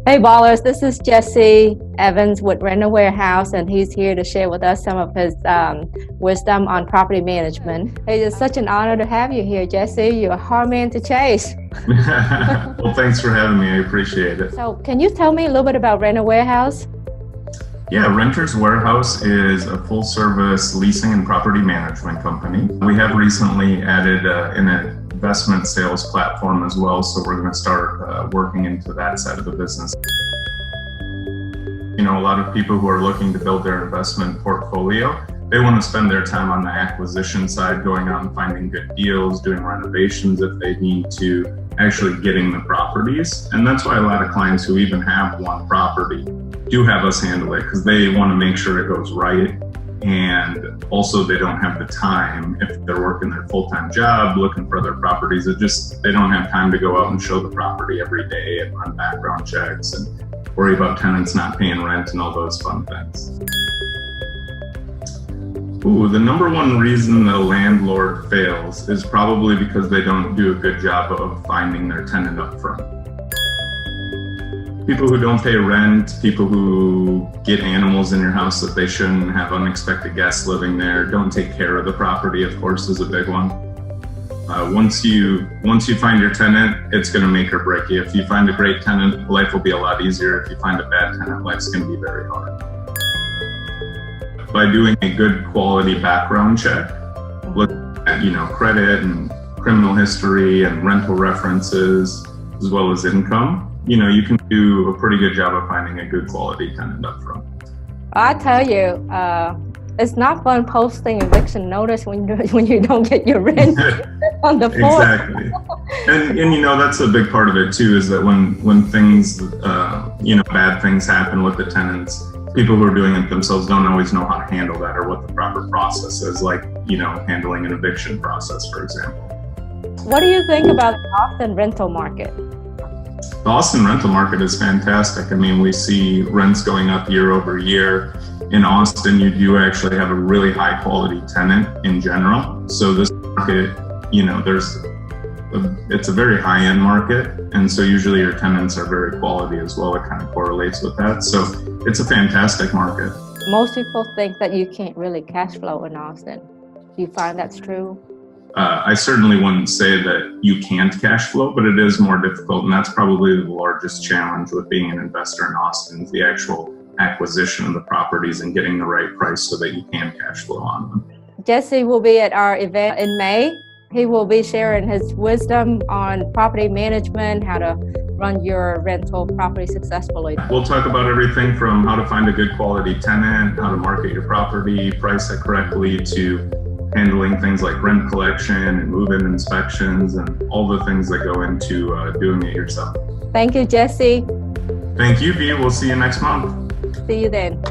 Hey ballers, this is Jesse Evans with Rental Warehouse, and he's here to share with us some of his wisdom on property management. Hey, it's such an honor to have you here, Jesse. You're a hard man to chase. Well, thanks for having me. I appreciate it. So can you tell me a little bit about Rental Warehouse? Yeah, Renters Warehouse is a full-service leasing and property management company. We have recently added an investment sales platform as well, so we're going to start working into that side of the business. You know, a lot of people who are looking to build their investment portfolio, they want to spend their time on the acquisition side, going out and finding good deals, doing renovations if they need to, actually getting the properties. And that's why a lot of clients who even have one property do have us handle it, because they want to make sure it goes right. And also they don't have the time, if they're working their full-time job looking for other properties, they don't have time to go out and show the property every day and run background checks and worry about tenants not paying rent and all those fun things. Ooh, the number one reason the landlord fails is probably because they don't do a good job of finding their tenant up front. People who don't pay rent, people who get animals in your house that they shouldn't, have unexpected guests living there, don't take care of the property, of course, is a big one. Once you find your tenant, it's going to make or break you. If you find a great tenant, life will be a lot easier. If you find a bad tenant, life's going to be very hard. By doing a good quality background check, look at credit and criminal history and rental references, as well as income, you can do a pretty good job of finding a good quality tenant up front. I tell you, it's not fun posting eviction notice when you don't get your rent on the floor. Exactly. And that's a big part of it too, is that when things, bad things happen with the tenants, people who are doing it themselves don't always know how to handle that or what the proper process is, like, handling an eviction process, for example. What do you think about the Austin rental market? The Austin rental market is fantastic. I mean, we see rents going up year over year. In Austin, you do actually have a really high quality tenant in general. So this market, it's a very high end market. And so usually your tenants are very quality as well. It kind of correlates with that. So it's a fantastic market. Most people think that you can't really cash flow in Austin. Do you find that's true? I certainly wouldn't say that you can't cash flow, but it is more difficult. And that's probably the largest challenge with being an investor in Austin, is the actual acquisition of the properties and getting the right price so that you can cash flow on them. Jesse will be at our event in May. He will be sharing his wisdom on property management, how to run your rental property successfully. We'll talk about everything from how to find a good quality tenant, how to market your property, price it correctly, to handling things like rent collection and move-in inspections and all the things that go into doing it yourself. Thank you, Jesse. Thank you, V. We'll see you next month. See you then.